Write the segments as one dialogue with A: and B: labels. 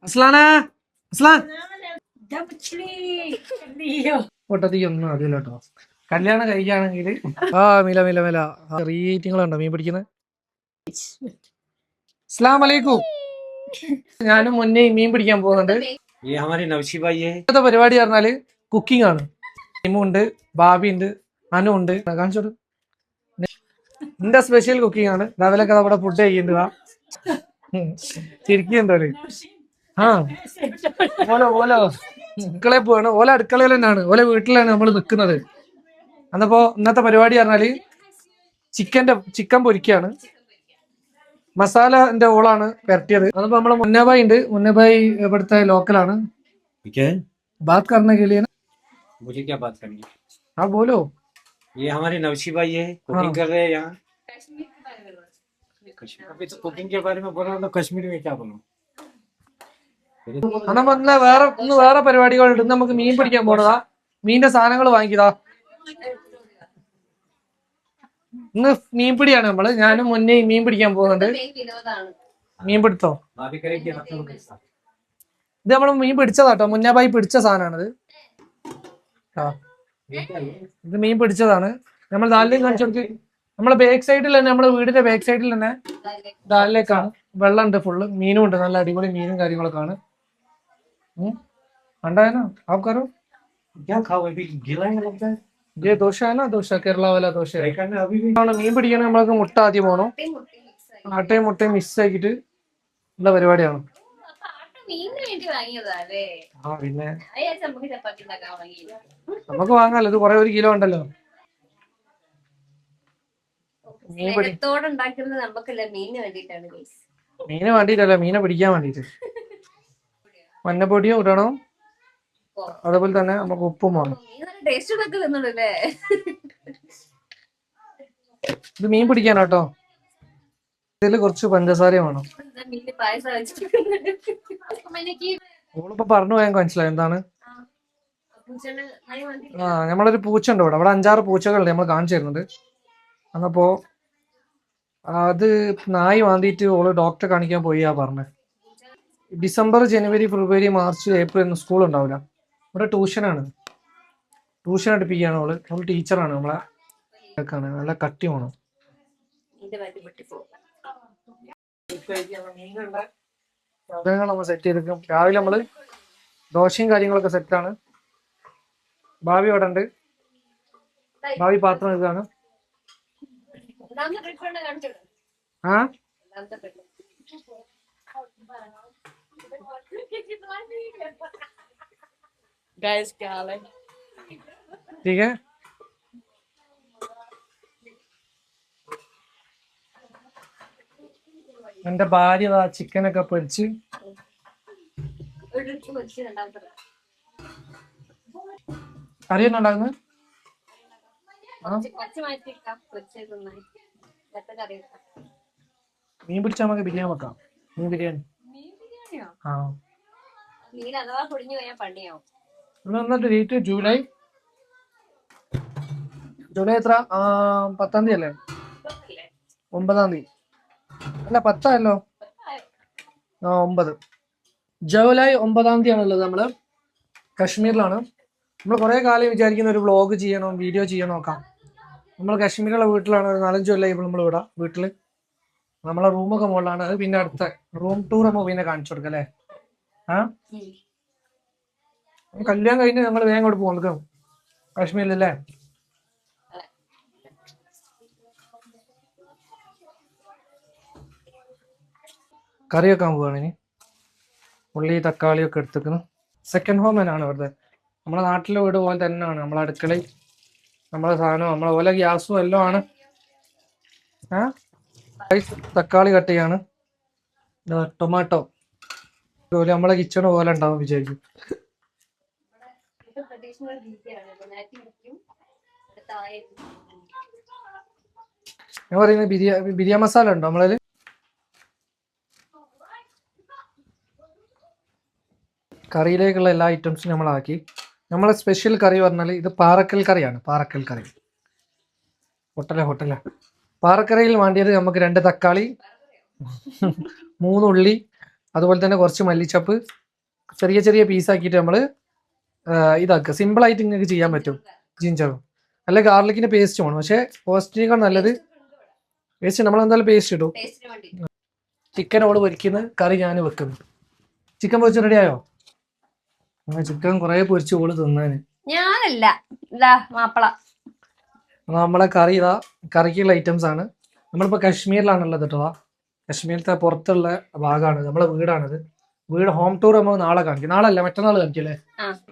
A: അസ്ലാനാ Aslan പൊട്ടത്തിക്കൊന്നും അറിയില്ല കേട്ടോ. കല്യാണം കഴിക്കുകയാണെങ്കിൽ മില മില മില റീറ്റിങ്ങളുണ്ടോ മീൻ പിടിക്കുന്നത്. അസ്സലാമു അലൈക്കും. ഞാനും മുന്നേ മീൻ പിടിക്കാൻ പോകുന്നുണ്ട്. ഇന്നത്തെ പരിപാടി പറഞ്ഞാല് കുക്കിംഗ് ആണ്. ഉണ്ട്, ബാബി ഉണ്ട്, അനു ഉണ്ട്. കാണിച്ചോട്. എന്റെ സ്പെഷ്യൽ കുക്കിംഗ് ആണ്. രാവിലൊക്കെ നമ്മുടെ ഫുഡ് കഴിക്കേണ്ടതാ. ചിരിക്കുന്നുണ്ടോ? ഓല ഓല അടുക്കളയിൽ പോവാണ്. ഓല അടുക്കളയിൽ തന്നെയാണ്, ഓല വീട്ടിലാണ് നമ്മൾ നിൽക്കുന്നത്. അന്നപ്പോ ഇന്നത്തെ പരിപാടി പറഞ്ഞാല് ചിക്കൻ പൊരിക്കാണ്. മസാലന്റെ ഓളാണ് പെരട്ടിയത്. അതിപ്പോ നമ്മളെ മുന്നബായി ഉണ്ട്. മുന്നബായി ഇവിടുത്തെ ലോക്കലാണ്. बात करने के लिए ना
B: मुझे क्या बात करनी है?
A: हाँ बोलो.
B: ये हमारे नवशी भाई है, कुकिंग कर रहे हैं यहाँ. अभी तो कुकिंग के बारे में बोल रहा हूँ तो कश्मीरी में क्या बोलूँ?
A: വേറെ പരിപാടികളുണ്ട്. നമുക്ക് മീൻ പിടിക്കാൻ പോണതാ. മീനിന്റെ സാധനങ്ങൾ വാങ്ങിക്കതാ. ഇന്ന് മീൻ പിടിയാണ് നമ്മള്. ഞാനും മുന്നേ മീൻ പിടിക്കാൻ പോകുന്നുണ്ട്. മീൻ പിടുത്തോ? ഇത് നമ്മള് മീൻ പിടിച്ചതാട്ടോ. മുന്നാബായി പിടിച്ച സാധനമാണിത്. ഇത് മീൻ പിടിച്ചതാണ്. നമ്മൾ ദാലിലേക്ക് കാണിച്ചു. നമ്മളെ ബാക്ക് സൈഡിൽ തന്നെ, നമ്മുടെ വീടിന്റെ ബാക്ക് സൈഡിൽ തന്നെ ദാലിലേക്കാണ്. വെള്ളം ഉണ്ട്, ഫുള്ള് മീനും ഉണ്ട്. നല്ല അടിപൊളി മീനും കാര്യങ്ങളൊക്കെ ആണ്. കണ്ടായോ? आप करो
B: क्या खाओ अभी गीला है लगता है.
A: ये दोशा है ना, दोशा केरला वाला दोशा है. മീൻ പിടിക്കാൻ നമ്മൾക്ക് മുട്ട ആദ്യം പോകണം. ആട്ടയും മുട്ടയും മിക്സ് ആക്കിയിട്ട് ഉള്ള പരിപാടിയാണ്. ആ പിന്നെ നമുക്ക് വാങ്ങാലോ. ഇത് കുറെ 1 കിലോ ഉണ്ടല്ലോ. മീന് വേണ്ടിട്ടല്ല, മീനെ പിടിക്കാൻ വേണ്ടിട്ട്. മഞ്ഞപ്പൊടിയും ഇടണം. അതുപോലെ തന്നെ നമുക്ക് ഉപ്പും വേണം. ഇത് മീൻ പിടിക്കാനാട്ടോ. ഇതില് കുറച്ച് പഞ്ചസാരയും വേണം. ഓളിപ്പോ പറഞ്ഞു പോയാൽ മനസ്സിലായി എന്താണ്. നമ്മളൊരു പൂച്ച ഉണ്ട് ഇവിടെ. 5-6 പൂച്ചകളുണ്ട് നമ്മൾ കാണിച്ചു തരുന്നുണ്ട്. അന്നപ്പോ അത് നായി വാന്തിയിട്ട് ഓള് ഡോക്ടറെ കാണിക്കാൻ പോയാ പറഞ്ഞത്. ഡിസംബർ, ജനുവരി, ഫെബ്രുവരി, മാർച്ച്, ഏപ്രിൽ ഒന്നും സ്കൂൾ ഉണ്ടാവില്ല. ഇവിടെ ട്യൂഷനാണ്. ട്യൂഷൻ അടുപ്പിക്കുകയാണ് ഓള്. അവള് ടീച്ചറാണ്. നമ്മളെ നല്ല കട്ടി വേണം. സാധനങ്ങൾ നമ്മൾ സെറ്റ് ചെയ്തെടുക്കും. രാവിലെ നമ്മള് ദോശയും കാര്യങ്ങളൊക്കെ സെറ്റാണ്. ഭാവി അവിടെ ഉണ്ട്. ഭാവി പാത്രം ഇതാണ്. ठीक है. എന്റെ ഭാര്യ ചിക്കനൊക്കെ പൊരിച്ച് കറിയൊന്നും ഉണ്ടാക്കുന്നത്. മീൻ പിടിച്ചാൽ നമുക്ക് ബിരിയാണി വെക്കാം. മീൻ ബിരിയാണി. എന്നിട്ട് ഡേറ്റ് ജൂലൈ എത്ര? 10-ാം തീയതി അല്ലേ? 9-ാം തീയതി അല്ല, 10 9 ജൂലൈ 9-ാം തീയതി ആണുള്ളത്. നമ്മള് കശ്മീരിലാണ്. നമ്മൾ കുറെ കാലം വിചാരിക്കുന്ന ഒരു വ്ളോഗ് ചെയ്യണം, വീഡിയോ ചെയ്യണം നോക്കാം. നമ്മൾ കശ്മീരിലുള്ള വീട്ടിലാണ്. ഒരു 4-5 കൊല്ലം ഇപ്പോൾ നമ്മൾ ഇവിടെ വീട്ടില്. നമ്മളെ റൂമൊക്കെ മുകളിലാണ്. അത് പിന്നെ അടുത്ത റൂം ടൂർ നമ്മൾ പിന്നെ കാണിച്ചു കൊടുക്കാം അല്ലേ? കല്യാണം കഴിഞ്ഞ് ഞങ്ങൾ വേഗം കൂടെ പോകും കാശ്മീരിലല്ലേ. കറി വെക്കാൻ പോവാണ് ഇനി. ഉള്ളി തക്കാളിയൊക്കെ എടുത്തേക്കുന്നു. സെക്കൻഡ് ഹോം തന്നെയാണ് വെറുതെ. നമ്മളെ നാട്ടിലെ വീട് പോലെ തന്നെയാണ്. നമ്മളെ അടുക്കളയും നമ്മളെ സാധനവും നമ്മളെ പോലെ ഗ്യാസും എല്ലാം ആണ്. തക്കാളി കട്ട് ചെയ്യാണ്. ടൊമാറ്റോ നമ്മളെ കിച്ചണ് പോലെ ഉണ്ടാവും വിചാരിക്കും. ഞാൻ പറയുന്നത് ബിരിയാണി മസാല ഉണ്ടോ നമ്മളതിൽ? കറിയിലേക്കുള്ള എല്ലാ ഐറ്റംസും നമ്മളാക്കി. നമ്മളെ സ്പെഷ്യൽ കറി പറഞ്ഞാൽ ഇത് പാറക്കൽ കറിയാണ്. പാറക്കൽ കറി ഹോട്ടല പാറക്കറിയിൽ വേണ്ടിയത് നമുക്ക് 2 തക്കാളി, 3 ഉള്ളി, അതുപോലെ തന്നെ കുറച്ച് മല്ലിച്ചപ്പ് ചെറിയ ചെറിയ പീസാക്കിയിട്ട് നമ്മൾ ഇതാക്കുക. സിമ്പിളായിട്ട് നിങ്ങൾക്ക് ചെയ്യാൻ പറ്റും. ജിഞ്ചറും അല്ല ഗാർലിക്കിന്റെ പേസ്റ്റ് വേണം, പക്ഷേ പേസ്റ്റിനേക്കാൾ നല്ലത് പേസ്റ്റ് നമ്മൾ എന്തായാലും പേസ്റ്റ് ഇടും. ചിക്കൻ ഓള് പൊരിക്കുന്നു, കറി ഞാൻ വെക്കുന്നു. ചിക്കൻ പൊരിച്ച് റെഡിയായോ? ചിക്കൻ കുറെ പൊരിച്ച് ഓള് തിന്നാന്.
C: ഞാനല്ല, ഇതാ മാപ്പിള.
A: നമ്മളെ കറി ഇതാ, കറിക്കുള്ള ഐറ്റംസ് ആണ്. നമ്മളിപ്പോ കാശ്മീരിലാണുള്ളത് കേട്ടോ. കാശ്മീരത്തെ പുറത്തുള്ള ഭാഗമാണ്, നമ്മളെ വീടാണിത്. വീട് ഹോം ടൂർ നമ്മൾ നാളെ കാണിക്കും. നാളെ അല്ല, മറ്റന്നാൾ കാണിക്കല്ലേ.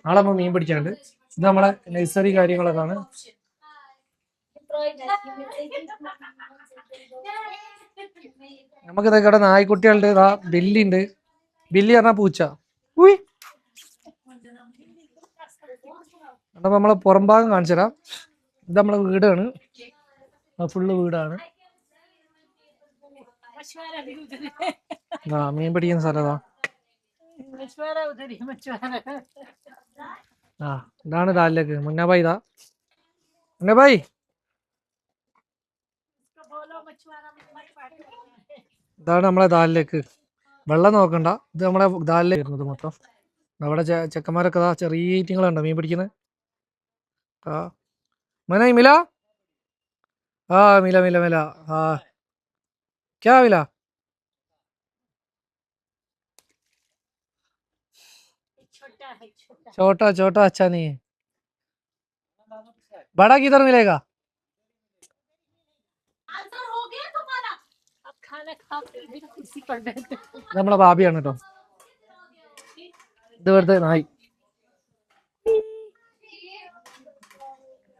A: നാളെ നമ്മൾ മീൻ പിടിക്കാനുണ്ട്. ഇത് നമ്മളെ നഴ്സറി കാര്യങ്ങളൊക്കെയാണ്. നമുക്ക് ഇതൊക്കെ നായ്ക്കുട്ടികളുണ്ട്. ഇതാ ബില്ലി ഉണ്ട്. ബില്ലി പറഞ്ഞാ പൂച്ച. അപ്പൊ നമ്മളെ പുറം ഭാഗം കാണിച്ചു തരാം. ഇത് നമ്മളെ വീടാണ്, ഫുള്ള് വീടാണ്. മീൻ പിടിക്കുന്ന സ്ഥലതാ. ഇതാണ് ദാലിലേക്ക്. മുന്നബായി ഇതാ, മുന്നബായി ഇതാണ് നമ്മളെ ദാലിലേക്ക്. വെള്ളം നോക്കണ്ട, ഇത് നമ്മളെ ദാലിലേക്ക് വരുന്നത് മൊത്തം. അവിടെ ചെക്കന്മാരൊക്കെ ചെറിയ ഈറ്റിങ്ങളുണ്ടോ മീൻ പിടിക്കുന്നത്. മനായി മില. മില മില മില. ക്യാ മില? छोटा छोटा अच्छा नहीं है, बड़ा किधर मिलेगा? നമ്മളെ ഭാബിയാണ് കേട്ടോ. ഇത് വെറുതെ നായി.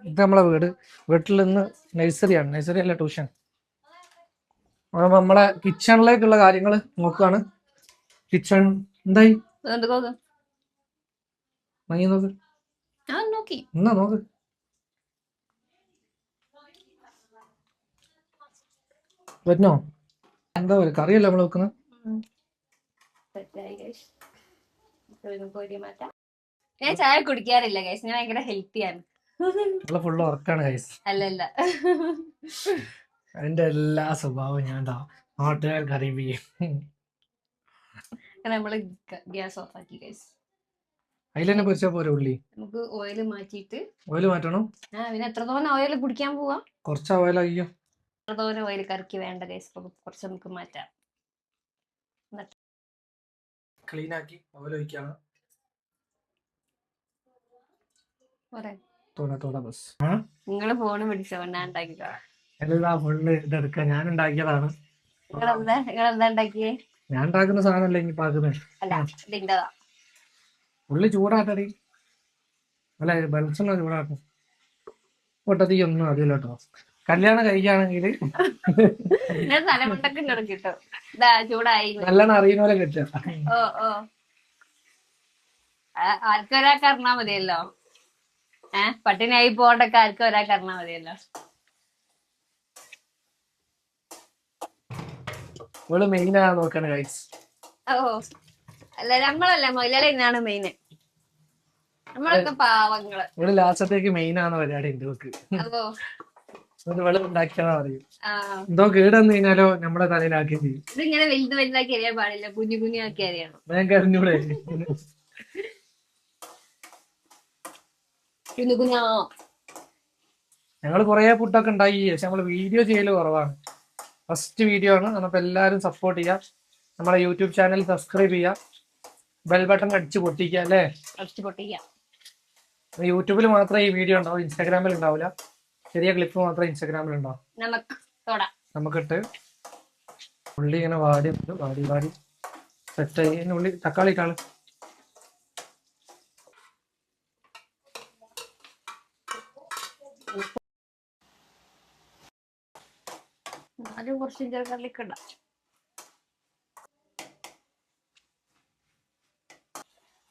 A: ഇത് നമ്മളെ വീട്. വീട്ടിൽ നിന്ന് നഴ്സറിയാണ്, നഴ്സറി അല്ല ട്യൂഷൻ. നമ്മളെ കിച്ചണിലേക്കുള്ള കാര്യങ്ങൾ നോക്കുകയാണ്. കിച്ചൺ എന്തായി വാങ്ങി നോക്ക്. എന്നാ നോക്ക്. പറ്റോ? എന്താ പോലെ കറിയല്ല നമ്മൾ വെക്കുന്നത്.
C: ഞാൻ ചായ കുടിക്കാറില്ല ഗൈസ്, ഞാൻ ഭയങ്കര ഹെൽത്തിയാണ്.
A: ഫുള്ള് ഉറക്കാണ് ഗൈസ്.
C: അല്ലല്ല,
A: അതിന്റെ എല്ലാ സ്വഭാവവും ഞാൻ നാട്ടുകാർക്ക് അറിയിപ്പിക്കും.
C: നമ്മള് ഗ്യാസ് ഓഫ് ആക്കി ഗൈസ്.
A: അതിലെന്നെ പൊരിച്ചാ പോരെ ഉള്ളി.
C: നമുക്ക് ഓയിൽ മാറ്റിയിട്ട്.
A: ഓയിൽ മാറ്റണം.
C: പിന്നെ എത്ര തോന്നെ ഓയിൽ കുടിക്കാൻ പോവാ?
A: കുറച്ച് ഓയിലാക്കിയോ.
C: എത്ര തോന്നെ ഓയിൽ കറിക്ക് വേണ്ട ഗൈസ്, കുറച്ച് നമുക്ക് മാറ്റാം.
A: ക്ലീൻ ആക്കി ഓയിൽ ഒഴിക്കാണ്.
C: നിങ്ങള് ഫോണ് പിടിച്ചോ, ഞാൻ ഉണ്ടാക്കിക്കോ.
A: എല്ലാം ഫുള്ള് ഇതെടുക്കാൻ ഞാൻ ഉണ്ടാക്കിയതാണ്.
C: നിങ്ങളെന്താ ഉണ്ടാക്കിയേ?
A: ഞാൻ ഉണ്ടാക്കുന്ന സാധനമല്ലേ ഇനി പാക്കുന്നത്.
C: അല്ല, ഇതിൻ്റെതാ.
A: ഉള്ളി ചൂടാട്ടടി. അല്ല, വെളിച്ചെണ്ണ ചൂടാട്ടും. പൊട്ടത്തി ഒന്നും അറിയില്ല കേട്ടോ. കല്യാണം കഴിക്കുകയാണെങ്കിൽ നല്ലോണം അറിയുന്ന പോലെ കിട്ടുക.
C: ആർക്കൊരാൾക്ക് അറിഞ്ഞാ മതിയല്ലോ. പട്ടിണിയായി പോകണ്ടൊക്കെ ആർക്കൊരാൾക്ക് അറിഞ്ഞാ മതിയല്ലോ.
A: ഇവള് മെയിനാ നോക്കണ ഗൈസ്.
C: അല്ല, നമ്മളല്ല മൊയിലാളി തന്നെയാണ് മെയിന്. നമ്മളൊക്കെ പാവങ്ങള്.
A: ഇവിടെ ലാസ്റ്റത്തേക്ക് മെയിനാണ് പരിപാടി. എന്റെ വെക്ക് വെള്ളം ഉണ്ടാക്കിയാ പറയും. എന്തോ കേടെന്ന് കഴിഞ്ഞാലോ നമ്മുടെ തലയിലാക്കി ചെയ്യും.
C: ഇതിങ്ങനെ വലുത് വലുതാക്കി അറിയാൻ പാടില്ല, കുഞ്ഞു കുഞ്ഞു ആക്കി അറിയണം.
A: ഞാൻ കറിഞ്ഞൂടെ. ഞങ്ങള് കൊറേ ഫുഡൊക്കെ ഉണ്ടാക്കി, പക്ഷെ നമ്മള് വീഡിയോ ചെയ്യല് കുറവാണ്. ഫസ്റ്റ് വീഡിയോ ആണ്. നമുക്ക് എല്ലാവരും സപ്പോർട്ട് ചെയ്യാം. നമ്മളെ യൂട്യൂബ് ചാനൽ സബ്സ്ക്രൈബ് ചെയ്യാം, ബെൽ ബട്ടൺ അടിച്ച് പൊട്ടിക്കുക അല്ലേ. യൂട്യൂബിൽ മാത്രമേ ഈ വീഡിയോ ഉണ്ടാവും, ഇൻസ്റ്റാഗ്രാമിൽ ഉണ്ടാവില്ല. ചെറിയ ക്ലിപ്പ് മാത്രമേ ഇൻസ്റ്റാഗ്രാമിൽ ഉണ്ടാവും. നമുക്കിട്ട് ഉള്ളി ഇങ്ങനെ വാടി വാടി വാടി സെറ്റായി. ഉള്ളി തക്കാളി ഇട്ടാള്.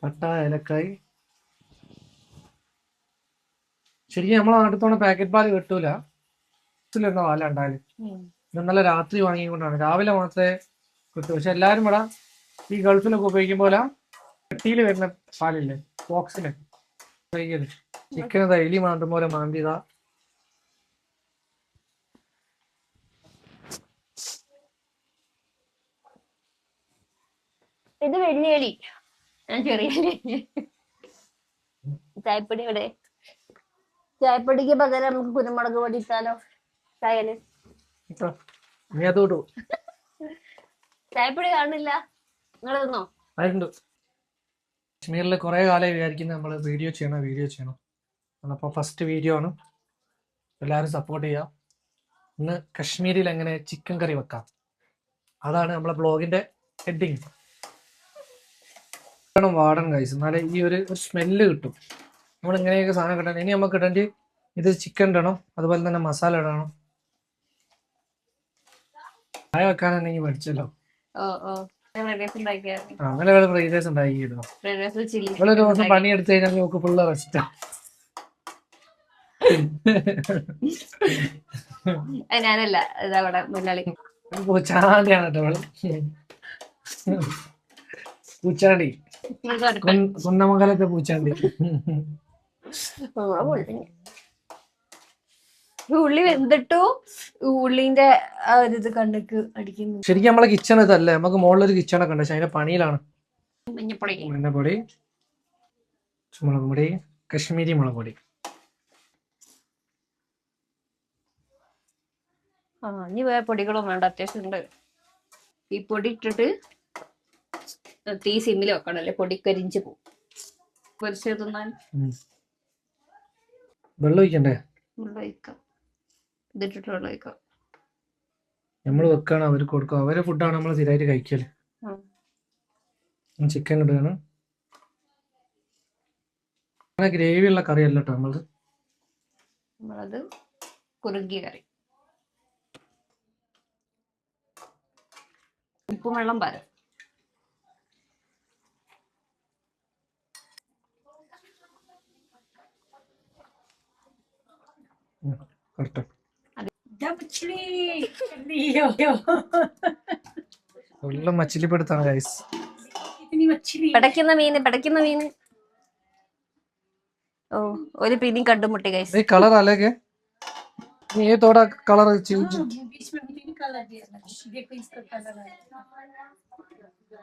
A: പട്ട, ഏലക്കായി. ശരിക്കും നമ്മളെ നാട്ടിൽ പാക്കറ്റ് പാല് കിട്ടൂല. പാല ഉണ്ടായാലും ഇത് നല്ല രാത്രി വാങ്ങിക്കൊണ്ടാണ്, രാവിലെ മാത്രമേ കിട്ടൂ. പക്ഷെ എല്ലാരും ഇവിടെ ഈ ഗൾഫിലൊക്കെ ഉപയോഗിക്കുമ്പോൾ പെട്ടിയിൽ വരുന്ന പാലില്ലേ, ബോക്സില്. ചിക്കൻ എലി മാന്തും പോലെ മാന്തിയതാ.
C: ഇത് വലിയ എലി, ഞാൻ ചെറിയ എലി. ചായപ്പൊടി എവിടെ? ചായപ്പൊടിക്ക് പകരം നമുക്ക് കുരുമുളക് പൊടി ഇട്ടാലോ ചായല്?
A: നീ അതോട്ടു
C: ചായപ്പൊടി കാണില്ല, നിങ്ങൾ തിന്നോ?
A: അതുണ്ട്. കശ്മീരിൽ കുറെ കാലമായി വിചാരിക്കുന്നത് നമ്മൾ വീഡിയോ ചെയ്യണം. അപ്പോൾ ഫസ്റ്റ് വീഡിയോ ആണ്, എല്ലാവരും സപ്പോർട്ട് ചെയ്യുക. ഇന്ന് കശ്മീരിൽ എങ്ങനെ ചിക്കൻ കറി വെക്കാം, അതാണ് നമ്മളെ ബ്ലോഗിന്റെ ഹെഡിങ്. വാടൻ കഴിച്ചു എന്നാലേ ഈ ഒരു സ്മെല്ല് കിട്ടും. നമ്മൾ ഇങ്ങനെയൊക്കെ സാധനം കിട്ടണം. ഇനി നമുക്ക് ഇടേണ്ടി ഇത് ചിക്കൻ ഇടണം, അതുപോലെ തന്നെ മസാല ഇടണം. ചായ വെക്കാനാണെങ്കിൽ പഠിച്ചല്ലോ. അങ്ങനെ ഫ്രൈഡ് റൈസ് ഉണ്ടാക്കിയിരുന്നു. ഒരു ദിവസം പണിയെടുത്ത് കഴിഞ്ഞാൽ നമുക്ക് ഫുള്ള് റെസ്റ്റാ.
C: ഞാനല്ല, ഇതവിടെ മുതലാളി.
A: പൂച്ചാണ്ടിയാണ് കേട്ടോ അവള്. പൂച്ചാണ്ടി, കുന്നമംഗലത്തെ പൂച്ചാണ്ടി.
C: ഉള്ളി വെന്തിട്ടു, ഉള്ളിന്റെ ആ ഒരു ഇത് കണ്ണക്ക് അടിക്കുന്നു.
A: ശരിക്കും നമ്മളെ കിച്ചൺ ഇതല്ലേ, നമുക്ക് മുകളിലൊരു കിച്ചണൊക്കെ ഉണ്ട്, പക്ഷെ അതിന്റെ പണിയിലാണ്.
C: മഞ്ഞപ്പൊടി,
A: മഞ്ഞപ്പൊടി, മുളക് പൊടി, കശ്മീരി മുളക് പൊടി.
C: ഇനി വേറെ പൊടികളും വേണ്ട, അത്യാവശ്യം ഉണ്ട്. ഈ പൊടി ഇട്ടിട്ട് തീ സിമ്മിൽ വെക്കണല്ലേ, പൊടി കരിഞ്ചു പോകും. പൊരിച്ച് തിന്നാൻ
A: വെള്ളം ഒഴിക്കണ്ടേ?
C: വെള്ളം ഒഴിക്കാം, ഇതിട്ടിട്ട് വെള്ളം ഒഴിക്കാം.
A: നമ്മൾ വെക്കാണ്, അവർക്ക് കൊടുക്കുക. അവരെ ഫുഡാണ് നമ്മൾ സ്ഥിരമായിട്ട് കഴിക്കല്. ചിക്കൻ ഇടുകയാണ്. അങ്ങനെ ഗ്രേവി ഉള്ള കറി അല്ല കേട്ടോ
C: നമ്മളത് കുറുകിയ കറി. ഉപ്പും വെള്ളം പാരം.
A: മച്ചിലിപ്പെടുത്താണ് ഗൈസ്.
C: പടക്കുന്ന മീന്. ഓ, ഒരു പിടി കണ്ടുമുട്ടി ഗൈസ്.
A: കളർ അല്ലേ? ये थोड़ा कलर चेंज
D: बीच में भी निकाला दिया ना, देखो इसका कलर है,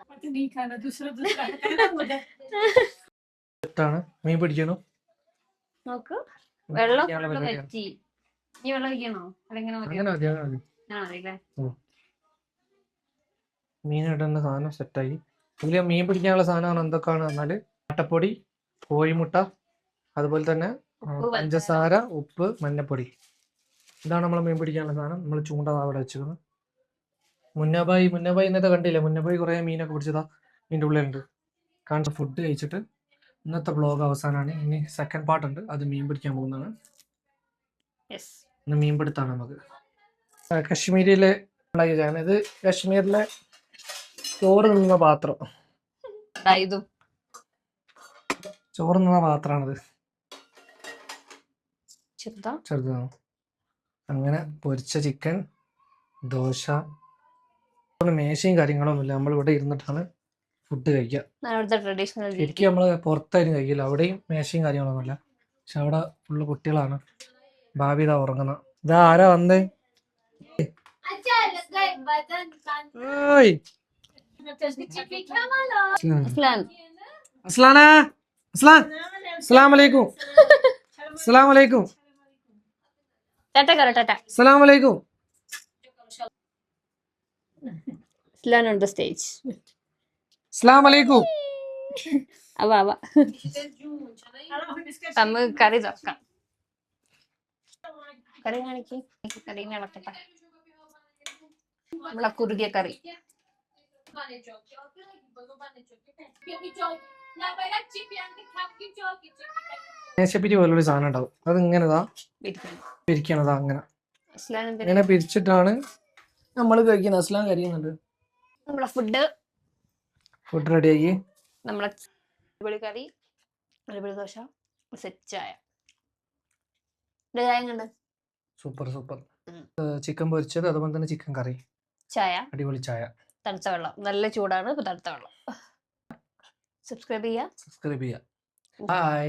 D: पता नहीं खाना दूसरा खाना मुझे
A: ാണ്. മീൻ പിടിക്കണോ
C: നോക്ക്, വെള്ളം വെച്ചി. ഇനി വെള്ളം ഒഴിക്കണോ? അല്ലെങ്കിൽ
A: മീൻ ഇടുന്ന സാധനം സെറ്റായി. ഇതിൽ മീൻ പിടിക്കാനുള്ള സാധനമാണ് എന്തൊക്കെയാണ് പറഞ്ഞാല് ആട്ടപ്പൊടി, കോഴിമുട്ട, അതുപോലെ തന്നെ പഞ്ചസാര, ഉപ്പ്, മഞ്ഞപ്പൊടി. ഇതാണ് നമ്മളെ മീൻ പിടിക്കാനുള്ള സാധനം. നമ്മൾ ചൂണ്ട അവിടെ വെച്ചിരുന്നു. മുന്നബായി ഇന്നത്തെ കണ്ടില്ലേ? മുന്നബായി കുറെ മീനൊക്കെ പിടിച്ചതാ ഇതിൻ്റെ ഉള്ളിലുണ്ട്. കാണുന്ന ഫുഡ് കഴിച്ചിട്ട് ഇന്നത്തെ വ്ളോഗ് അവസാനമാണ്. ഇനി സെക്കൻഡ് പാർട്ട് ഉണ്ട്, അത് മീൻ പിടിക്കാൻ പോകുന്നതാണ്. ഇന്ന് മീൻ പിടുത്താണ് നമുക്ക്. കശ്മീരിലെ ഇത് കശ്മീരിലെ ചോറ് നിന്ന പാത്രം. ചോറ് നിന്ന പാത്രമാണിത്, ചെറുതാണ്. അങ്ങനെ പൊരിച്ച ചിക്കൻ, ദോശ. മേശയും കാര്യങ്ങളൊന്നുമില്ല, നമ്മളിവിടെ ഇരുന്നിട്ടാണ് ഫുഡ് കഴിക്കുക. ശരിക്കും നമ്മൾ പുറത്തായിരുന്നു കഴിക്കില്ല. അവിടെയും മേശയും കാര്യങ്ങളൊന്നുമില്ല, പക്ഷെ അവിടെ ഫുള്ള് കുട്ടികളാണ്. ഭാവി ഇതാ ഉറങ്ങുന്ന. ഇതാ ആരാ വന്നേ? അസ്സലാമലൈക്കും. അസ്സലാമലൈക്കും.
C: Islan on the stage.
A: അസ്സലാമലൈക്കും.
C: നമുക്ക് കറി തുറക്കാം. കറി കാണിക്ക്, കറീനെ ഇളക്കട്ടെ. നമ്മളെ കുറുകിയ കറി.
A: മേശപ്പിരി പോലൊരു സാധനം ഉണ്ടാവും, അത് ഇങ്ങനെതാ പിരിക്കണതാ. അങ്ങനെ പിരിച്ചിട്ടാണ് നമ്മൾ കഴിക്കുന്നത്. അസ്ലാം കഴിക്കുന്നുണ്ട്.
C: നമ്മളെ
A: ഫുഡ് റെഡിയാക്കി.
C: നമ്മളെ അടിപൊളി കറി, അടിപൊളി ദോശ, സെറ്റ് ചായ.
A: സൂപ്പർ. ചിക്കൻ പൊരിച്ചത്, അതുപോലെ തന്നെ ചിക്കൻ കറി,
C: ചായ,
A: അടിപൊളി ചായ,
C: തണുത്ത വെള്ളം. നല്ല ചൂടാണ്, തണുത്ത വെള്ളം. സബ്സ്ക്രൈബ് ചെയ്യാ.
A: ബൈ.